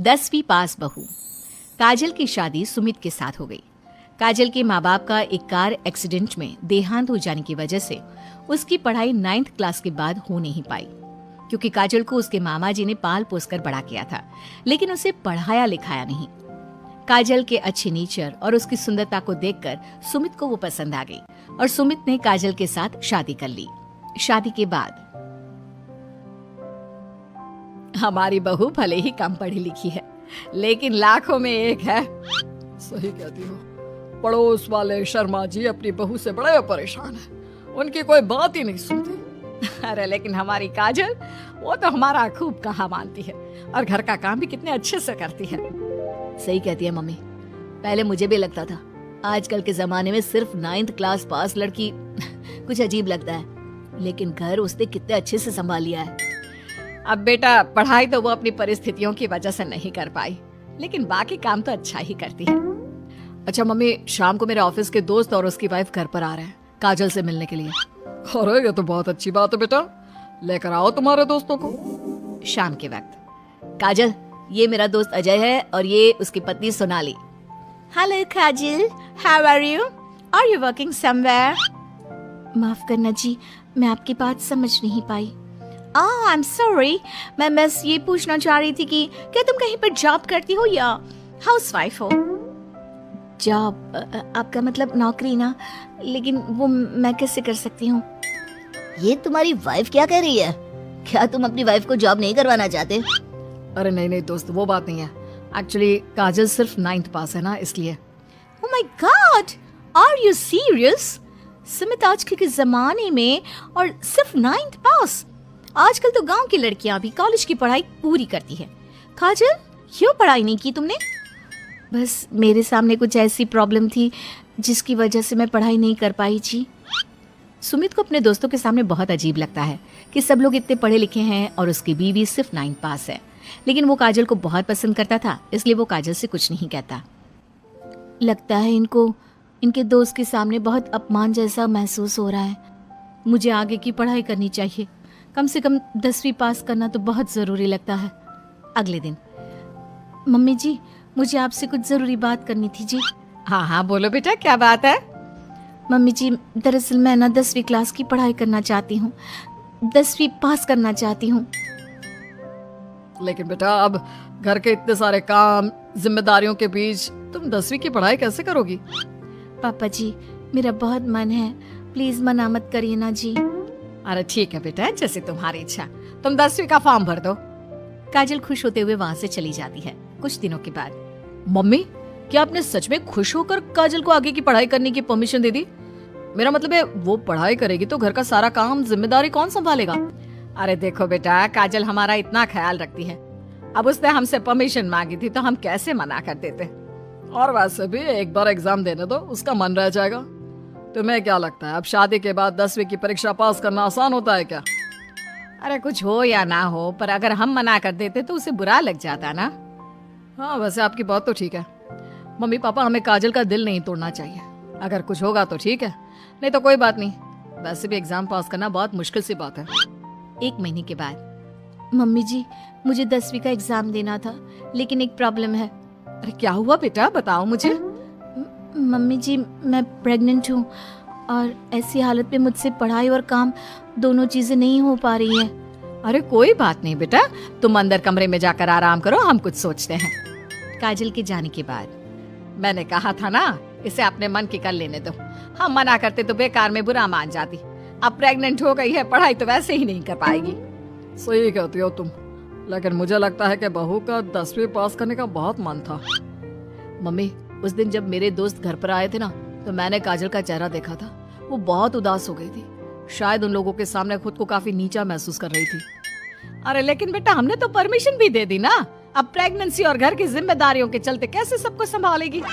10वीं पास बहू। काजल की शादी सुमित के साथ हो गई। काजल के माँ बाप का एक कार एक्सीडेंट में देहांत हो जाने की वजह से उसकी पढ़ाई 9th क्लास के बाद हो नहीं पाई, क्योंकि काजल को उसके मामा जी ने पाल पोस कर बड़ा किया था, लेकिन उसे पढ़ाया लिखाया नहीं। काजल के अच्छे नेचर और उसकी सुंदरता को देखकर सुमित को वो पसंद आ गई और सुमित ने काजल के साथ शादी कर ली। शादी के बाद हमारी बहू भले ही कम पढ़ी लिखी है, लेकिन लाखों में एक है। सही कहती हो। पड़ोस वाले शर्मा जी अपनी बहू से बड़े परेशान हैं। उनकी कोई बात ही नहीं सुनती। अरे लेकिन हमारी काजल, वो तो हमारा खूब कहा मानती है और घर का काम भी कितने अच्छे से करती है। सही कहती है मम्मी। पहले मुझे भी लगता था आजकल के जमाने में सिर्फ 9th क्लास पास लड़की कुछ अजीब लगता है, लेकिन घर उसने कितने अच्छे से संभाल लिया है। अब बेटा, पढ़ाई तो वो अपनी परिस्थितियों की वजह से नहीं कर पाई, लेकिन बाकी काम तो अच्छा ही करती है। अच्छा मम्मी, शाम को मेरे ऑफिस के दोस्त और उसकी वाइफ घर पर आ रहे हैं काजल से मिलने के लिए। अरे ये तो बहुत अच्छी बात है बेटा, लेकर आओ तुम्हारे दोस्तों को। शाम के वक्त काजल, ये मेरा दोस्त अजय है और ये उसकी पत्नी Sonali. Hello Kajal, how are you? Are you working somewhere? माफ करना जी, मैं आपकी बात समझ नहीं पाई। आई एम सॉरी, मैं बस ये पूछना चाह रही थी कि क्या तुम कहीं पर जॉब करती हो या हाउसवाइफ हो? जॉब? आपका मतलब नौकरी ना, लेकिन वो मैं कैसे कर सकती हूँ? ये तुम्हारी वाइफ क्या कह रही है? क्या तुम अपनी वाइफ को जॉब नहीं करवाना चाहते? अरे नहीं दोस्त, वो बात नहीं है। एक्चुअली काजल सिर्फ 9th पास है ना, इसलिए। Oh my God, are you serious? Sumit आजकल के जमाने में और सिर्फ 9th पास? आजकल तो गांव की लड़कियां भी कॉलेज की पढ़ाई पूरी करती है। काजल, क्यों पढ़ाई नहीं की तुमने? बस मेरे सामने कुछ ऐसी प्रॉब्लम थी जिसकी वजह से मैं पढ़ाई नहीं कर पाई जी। सुमित को अपने दोस्तों के सामने बहुत अजीब लगता है कि सब लोग इतने पढ़े लिखे हैं और उसकी बीवी सिर्फ 9th पास है, लेकिन वो काजल को बहुत पसंद करता था, इसलिए वो काजल से कुछ नहीं कहता। लगता है इनको इनके दोस्त के सामने बहुत अपमान जैसा महसूस हो रहा है। मुझे आगे की पढ़ाई करनी चाहिए, कम से कम 10वीं पास करना तो बहुत ज़रूरी लगता है। अगले दिन, मम्मी जी, मुझे आपसे कुछ ज़रूरी बात करनी थी जी। हाँ बोलो बेटा, क्या बात है? मम्मी जी, दरअसल मैं ना 10वीं क्लास की पढ़ाई करना चाहती हूँ, 10वीं पास करना चाहती हूँ। लेकिन बेटा, अब घर के इतने सारे काम, जिम्मेदारियों के बीच तुम 10वीं की पढ़ाई कैसे करोगी? पापा जी, मेरा बहुत मन है, प्लीज मना मत करिए ना जी। अरे ठीक है बेटा, जैसे तुम्हारी इच्छा। तुम 10वीं का फॉर्म भर दो। काजल खुश होते हुए वहाँ से चली जाती है। कुछ दिनों के बाद, मम्मी, क्या आपने सच में खुश होकर काजल को आगे की पढ़ाई करने की परमिशन दे दी? मेरा मतलब है, वो पढ़ाई करेगी तो घर का सारा काम, जिम्मेदारी कौन संभालेगा? अरे देखो बेटा, काजल हमारा इतना ख्याल रखती है, अब उसने हमसे परमिशन मांगी थी तो हम कैसे मना कर देते। और वैसे भी एक बार एग्जाम देने दो, उसका मन रह जाएगा। तुम्हें क्या लगता है, अब शादी के बाद 10वीं की परीक्षा पास करना आसान होता है क्या? अरे कुछ हो या ना हो, पर अगर हम मना कर देते तो उसे बुरा लग जाता ना। हाँ, वैसे आपकी बात तो ठीक है। मम्मी पापा, हमें काजल का दिल नहीं तोड़ना चाहिए। अगर कुछ होगा तो ठीक है, नहीं तो कोई बात नहीं। वैसे भी एग्जाम पास करना बहुत मुश्किल सी बात है। 1 महीने के बाद, मम्मी जी, मुझे 10वीं का एग्जाम देना था, लेकिन एक प्रॉब्लम है। अरे क्या हुआ बेटा, बताओ मुझे। मम्मी जी, मैं प्रेग्नेंट हूँ और ऐसी हालत में मुझसे पढ़ाई और काम दोनों चीजें नहीं हो पा रही है। अरे कोई बात नहीं बेटा, तुम अंदर कमरे में जाकर आराम करो, हम कुछ सोचते हैं। काजल के जाने के बाद, मैंने कहा था ना, इसे अपने मन की कर लेने दो। हम मना करते तो बेकार में बुरा मान जाती। अब प्रेग्नेंट हो गई है, पढ़ाई तो वैसे ही नहीं कर पाएगी। सही कहती हो तुम, लेकिन मुझे लगता है कि बहू का 10वीं पास करने का बहुत मन था। मम्मी, उस दिन जब मेरे दोस्त घर पर आए थे ना, तो मैंने काजल का चेहरा देखा था। वो बहुत उदास हो गई थी, शायद उन लोगों के सामने खुद को काफी नीचा महसूस कर रही थी। अरे लेकिन बेटा, हमने तो परमिशन भी दे दी ना। अब प्रेगनेंसी और घर की जिम्मेदारियों के चलते कैसे सबको संभालेगी?